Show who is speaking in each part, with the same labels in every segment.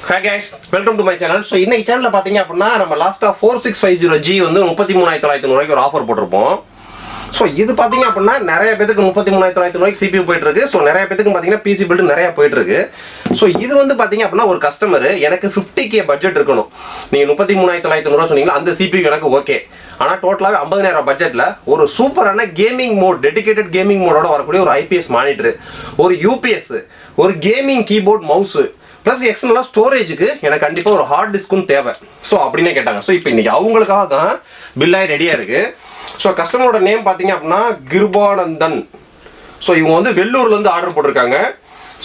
Speaker 1: Hi guys, welcome to my channel. So இன்னைக்கு சேனல்ல பாத்தீங்க அப்படினா நம்ம லாஸ்டா 4650G வந்து 33900 ரூபாய்க்கு ஒரு ஆஃபர் போட்டுருப்போம். சோ இது பாத்தீங்க அப்படினா நிறைய பேருக்கு 33900 ரூபாய்க்கு CPU போயிட்டு இருக்கு. சோ நிறைய பேருக்கு பாத்தீங்கன்னா PC பில்ட் நிறைய போயிட்டு இருக்கு. சோ இது வந்து பாத்தீங்க அப்படினா ஒரு கஸ்டமர் எனக்கு 50k பட்ஜெட் இருக்கணும். நீங்க 33900 ரூபாய் சொன்னீங்க அந்த CPU எனக்கு ஓகே. ஆனா டோட்டலாவே 50000 பட்ஜெட்ல ஒரு சூப்பரான கேமிங் மோட் டெடிகேட்டட் கேமிங் மோடோட வரக்கூடிய ஒரு IPS மானிட்டர், ஒரு UPS, ஒரு கேமிங் கீபோர்ட் மவுஸ் ப்ளஸ் எக்ஸ்டர்னலாக ஸ்டோரேஜுக்கு எனக்கு கண்டிப்பாக ஒரு ஹார்ட் டிஸ்க்கும் தேவை. ஸோ அப்படின்னே கேட்டாங்க. ஸோ இப்போ இன்றைக்கி அவங்களுக்காக தான் பில்லாகி ரெடியாக இருக்குது. ஸோ கஸ்டமரோட நேம் பார்த்தீங்க அப்படின்னா கிருபானந்தன். ஸோ இவங்க வந்து வெள்ளூர்லேருந்து ஆர்டர் போட்டிருக்காங்க.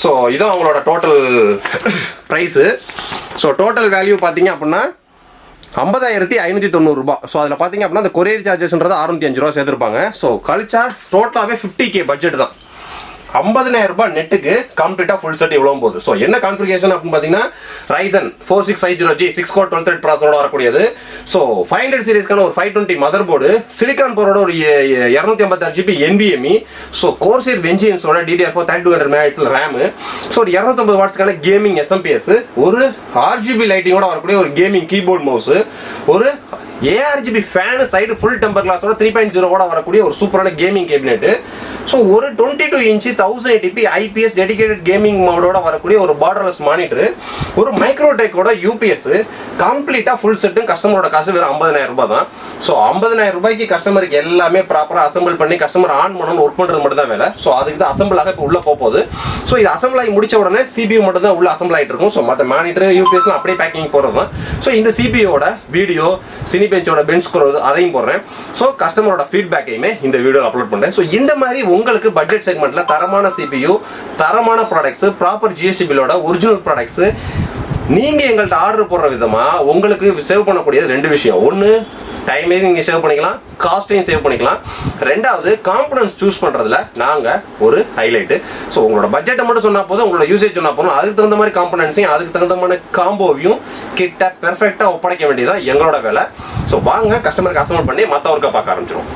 Speaker 1: ஸோ இதுதான் அவங்களோட total price. So total value பார்த்தீங்க அப்படின்னா 50590 ரூபாய். ஸோ அதில் பார்த்தீங்க அப்படின்னா அந்த கொரியர் சார்ஜஸ்ன்றது 605 ரூபா சேர்த்துருப்பாங்க. ஸோ கழிச்சா டோட்டலாகவே 50k பட்ஜெட் தான். 50000 ரூபாய் நெட்டுக்கு கம்ப்ளீட்டா ஃபுல் செட் இவ்வளவு போகுது. ஸோ என்ன கான்ஃபிகரேஷன் அப்படின்னு பார்த்தீங்கன்னா Ryzen 4650G 6 கோர் 12 த்ரெட் ப்ராசஸரோட வரக்கூடியது. ஸோ 500 சீரிஸ்க்கான ஒரு 520 மதர் போர்டு, சிலிக்கான் போரோட ஒரு 256GB NVMe, ஸோ கோர்சேர் வெஞ்சியன்ஸோட DDR4 3200 MHz ரேமு, ஸோ ஒரு 250 வாட்ஸ்க்கான கேமிங் SMPS, ஒரு RGB லைட்டிங்கோட வரக்கூடிய ஒரு கேமிங் கீபோர்ட் மவுஸ், ஒரு ARGB fan side full temper கிளாஸோட 3.0 ஓட வரக்கூடிய ஒரு சூப்பரான கேமிங் கேபினெட், ஸோ ஒரு 22 inch 1080p IPS dedicated gaming மோடோட வரக்கூடிய ஒரு பார்டர்லெஸ் மானிட்டர், ஒரு மைக்ரோடெக்கோட UPS, கம்ப்ளீட்டாக ஃபுல் செட்டும் கஸ்டமரோட காசு வெறும் 50000 ரூபாய் தான். ஸோ 50000 ரூபாய்க்கு கஸ்டமருக்கு எல்லாமே ப்ராப்பராக அசம்பிள் பண்ணி கஸ்டமர் ஆன் பண்ணணும் ஒர்க் பண்ணுறது மட்டும் தான் வேலை. ஸோ அதுக்கு தான் அசம்பிள் ஆக இப்போ உள்ளே போகுது. ஸோ இது அசம்பிள் ஆகி முடிச்ச உடனே CPU மட்டும் தான் உள்ள அசம்பிள் ஆகிட்டு இருக்கும். ஸோ மற்ற மானிட்டர் UPSலாம் அப்படியே பேக்கிங் போடுறது தான். ஸோ இந்த CPUவோட வீடியோ சினி பெஞ்சோட பெஞ்ச் ஸ்க்ரோல் அதையும் போடுறேன். ஸோ கஸ்டமரோட ஃபீட்பேக்கையுமே இந்த வீடியோ அப்லோட் பண்ணுறேன். ஸோ இந்த மாதிரி உங்களுக்கு பட்ஜெட் செக்மெண்ட்ல தரமான CPU, தரமான ப்ராடக்ட்ஸ், ப்ராப்பர் GST பில்லோட ஒரிஜினல் ப்ராடக்ட்ஸ் நீங்க எங்கள்கிட்ட ஆர்டர் போடுற விதமா உங்களுக்கு சேவ் பண்ணக்கூடியது ரெண்டு விஷயம். ஒன்று டைமையும் நீங்கள் சேவ் பண்ணிக்கலாம், காஸ்ட்டையும் சேவ் பண்ணிக்கலாம். ரெண்டாவது காம்பனன்ட்ஸ் சூஸ் பண்ணுறதுல நாங்கள் ஒரு ஹைலைட்டு. ஸோ உங்களோட பட்ஜெட்டை மட்டும் சொன்னால் போதும், உங்களோட யூசேஜ் சொன்னால் போதும், அதுக்கு தகுந்த மாதிரி காம்பனன்ட்ஸையும் அதுக்கு தகுந்தமான காம்போவையும் கிட்ட பெர்ஃபெக்டாக ஒப்படைக்க வேண்டியதான் எங்களோட வேலை. ஸோ வாங்க கஸ்டமருக்கு அசம்பிள் பண்ணி மற்ற ஒர்க்கை பார்க்க ஆரம்பிச்சிடும்.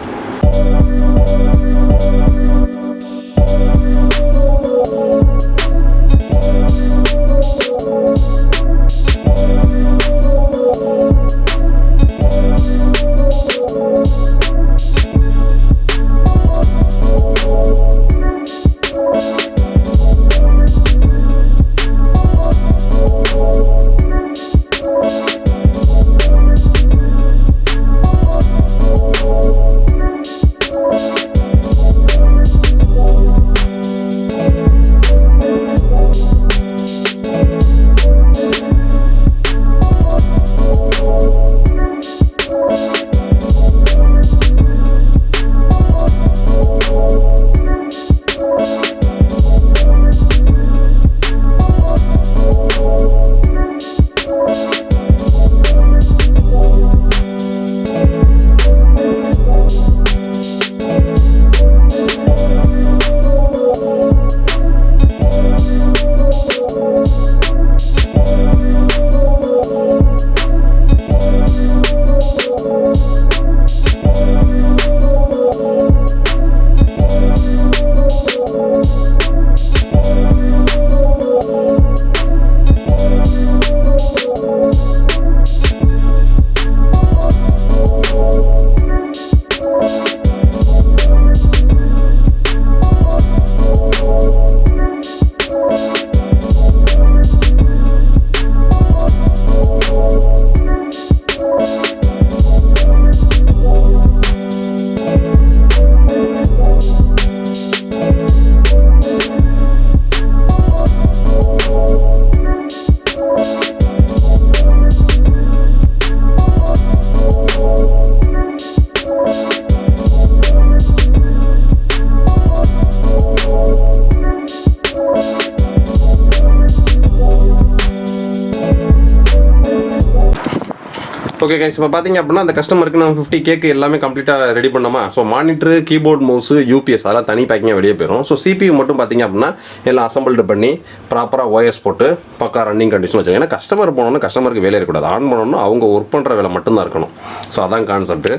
Speaker 1: ஓகே கைஸ், இப்போ பார்த்தீங்க அப்படின்னா அந்த கஸ்டமருக்கு நம்ம 50K எல்லாமே கம்ப்ளீட்டாக ரெடி பண்ணோமா. So monitor, keyboard, mouse, UPS அதெல்லாம் தனி பேக்கிங்காக வெளியே போயிடும். ஸோ CPU மட்டும் பார்த்தீங்க அப்படின்னா எல்லாம் அசம்பிள்டு பண்ணி ப்ராப்பராக OS போட்டு பக்கா ரன்னிங் கண்டிஷன் வச்சுருங்க. ஏன்னா கஸ்டமர் போனோன்னா கஸ்டமருக்கு வேலை இருக்கக்கூடாது, ஆன் பண்ணணும்னா அவங்க ஒர்க் பண்ணுற வேலை மட்டும்தான் இருக்கணும். ஸோ அதான் கான்செப்ட்.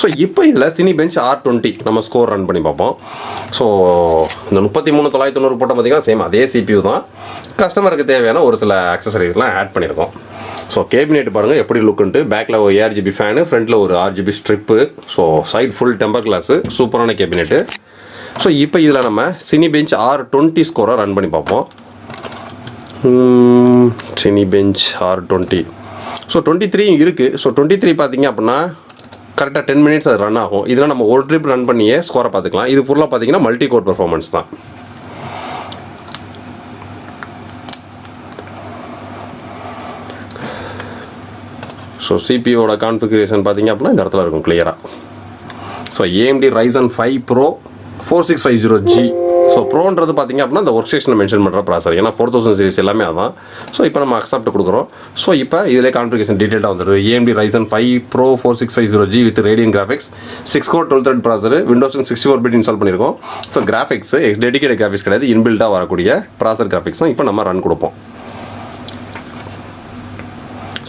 Speaker 1: ஸோ இப்போ இதில் சினிபெஞ்ச் R20 நம்ம ஸ்கோர் ரன் பண்ணி பார்ப்போம். ஸோ இந்த 33,990 போட்டால் பார்த்தீங்கன்னா சேம் அதே CPU தான், கஸ்டமருக்கு தேவையான ஒரு சில அக்சசரிஸ்லாம் ஆட் பண்ணியிருக்கோம். ஸோ கேபினெட் பாருங்கள் எப்படி லுக்குன்ட்டு. பேக்கில் ஒரு ARGB ஃபேனு, ஃப்ரண்ட்டில் ஒரு RGB strip, so side full temper glass, சூப்பரான கேபினெட்டு. ஸோ இப்போ இதில் நம்ம சினிபெஞ்ச் R20 ஸ்கோரை ரன் பண்ணி பார்ப்போம். Cinebench R20. ஸோ 23 இருக்குது. ஸோ 23 பார்த்தீங்க அப்படின்னா கரெக்டாக 10 மினிட்ஸ் அது ரன் ஆகும். இதில் நம்ம ஒரு ட்ரிப் ரன் பண்ணியே ஸ்கோரை பார்த்துக்கலாம். இது ஃபுல்லாக பார்த்தீங்கன்னா மல்டி கோர் பெர்ஃபார்மன்ஸ் தான். ஸோ சிபியோட கான்ஃபிகரேஷன் பார்த்தீங்க அப்படின்னா இந்த இடத்துல இருக்கும் கிளியராக. So AMD Ryzen 5 Pro 4650G. So ப்ரோன்றது பார்த்தீங்க அப்படின்னா இந்த ஒர்க் ஸ்டேஷனை மென்ஷன் பண்ணுற ப்ராசர், ஏன்னா 4000 சீரிஸ் எல்லாமே அதான். ஸோ இப்போ நம்ம அக்செப்ட் கொடுக்குறோம். ஸோ இப்போ இதிலே கான்ஃபிகரேஷன் டீட்டெயிலாக வந்துடுது. AMD Ryzen 5 Pro 4650G with Radeon graphics, 6 core 12 thread ப்ராசர், Windows 64 பிட் இன்ஸ்டால் பண்ணியிருக்கோம். ஸோ கிராஃபிக்ஸ் டெடிகேட் கிராஃபிக்ஸ் கிடையாது, இன்பில்டாக வரக்கூடிய ப்ராசர் கிராஃபிக்ஸ் தான் இப்போ நம்ம ரன் கொடுப்போம்.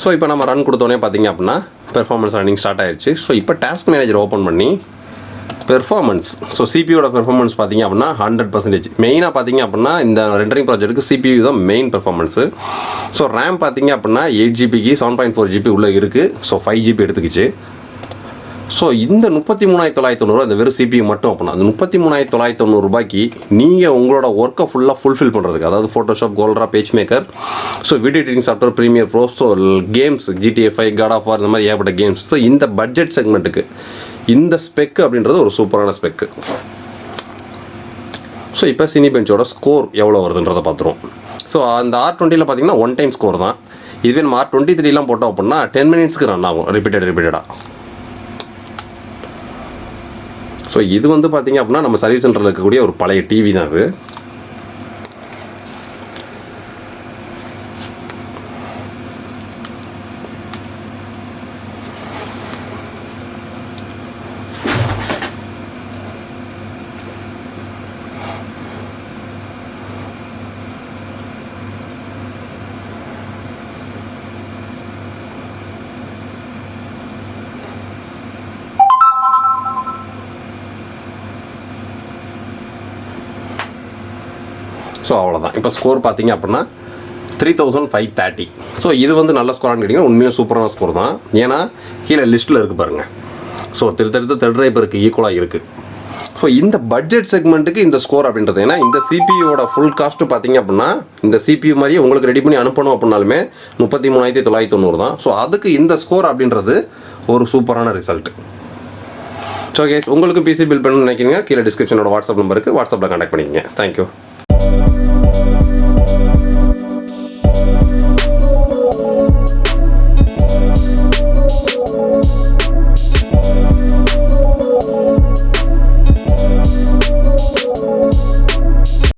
Speaker 1: ஸோ இப்போ நம்ம ரன் கொடுத்தோன்னே பார்த்தீங்க அப்படின்னா பெர்ஃபார்மன்ஸ் ரன்னிங் ஸ்டார்ட் ஆயிடுச்சு. ஸோ இப்போ டாஸ்க் மேனேஜர் ஓப்பன் பண்ணி பெர்ஃபார்மன்ஸ், ஸோ சிபியோட பெர்ஃபார்மன்ஸ் பார்த்தீங்க அப்படின்னா 100%. மெயினாக பார்த்தீங்க அப்படின்னா இந்த ரெண்டரிங் ப்ராஜெக்ட்டுக்கு CPU தான் மெயின் பெர்ஃபார்மன்ஸு. ஸோ ரேம் பார்த்தீங்க அப்படின்னா 8GB 7.4GB உள்ளே இருக்குது. So 5GB எடுத்துக்கிச்சு. ஸோ இந்த 33,990 அந்த வெறும் CPU மட்டும் அப்படின்னா அந்த 33,990 ரூபாய்க்கு நீங்கள் உங்களோட ஒர்க்கை ஃபுல்லாக ஃபுல்ஃபில் பண்ணுறதுக்கு, அதாவது Photoshop, CorelDRAW, PageMaker, so video editing software, Premiere Pro, so games GTA 5, God of War இந்த மாதிரி ஏகப்பட்ட கேம்ஸ். ஸோ இந்த பட்ஜெட் செக்மெண்ட்டுக்கு இந்த ஸ்பெக்கு அப்படின்றது ஒரு சூப்பரான ஸ்பெக்கு. ஸோ இப்போ சினிபெஞ்சோட ஸ்கோர் எவ்வளோ வருதுன்றதை பார்த்துருவோம். ஸோ அந்த R20 பார்த்தீங்கன்னா 1 டைம் ஸ்கோர் தான். இதுவே நம்ம R23 போட்டோம் அப்படின்னா 10 மினிட்ஸ்க்கு ரன் ஆகும் ரிப்பீட்டடாக. ஸோ இது வந்து பார்த்தீங்க அப்படின்னா நம்ம சர்வீஸ் சென்டரில் இருக்கக்கூடிய ஒரு பழைய டிவி தான் அது. ஸோ அவ்வளோதான். இப்போ ஸ்கோர் பார்த்தீங்க அப்படின்னா 3530. ஸோ இது வந்து நல்ல ஸ்கோரானு கேட்டிங்கன்னா உண்மையாக சூப்பரான ஸ்கோர் தான். ஏன்னா கீழே லிஸ்ட்டில் இருக்குது பாருங்கள். ஸோ திருத்தடுத்து தெர்ட்ரைப் இருக்குது, ஈக்குவலாக இருக்குது. ஸோ இந்த பட்ஜெட் செக்மெண்ட்டுக்கு இந்த ஸ்கோர் அப்படின்றது, ஏன்னா இந்த சிபியோட ஃபுல் காஸ்ட்டு பார்த்தீங்க அப்படின்னா இந்த CPU மாதிரியே உங்களுக்கு ரெடி பண்ணி அனுப்பணும் அப்படின்னாலுமே 33,990 தான். ஸோ அதுக்கு இந்த ஸ்கோர் அப்படின்றது ஒரு சூப்பரான ரிசல்ட். ஸோ கேஸ் உங்களுக்கு PC பில் பண்ணணும்னு நினைக்கிறீங்க, கீழே டிஸ்கிரிப்ஷனோட வாட்ஸ்அப் நம்பருக்கு வாட்ஸ்அப்பில் கான்டாக்ட் பண்ணிக்கங்க. தேங்க்யூ.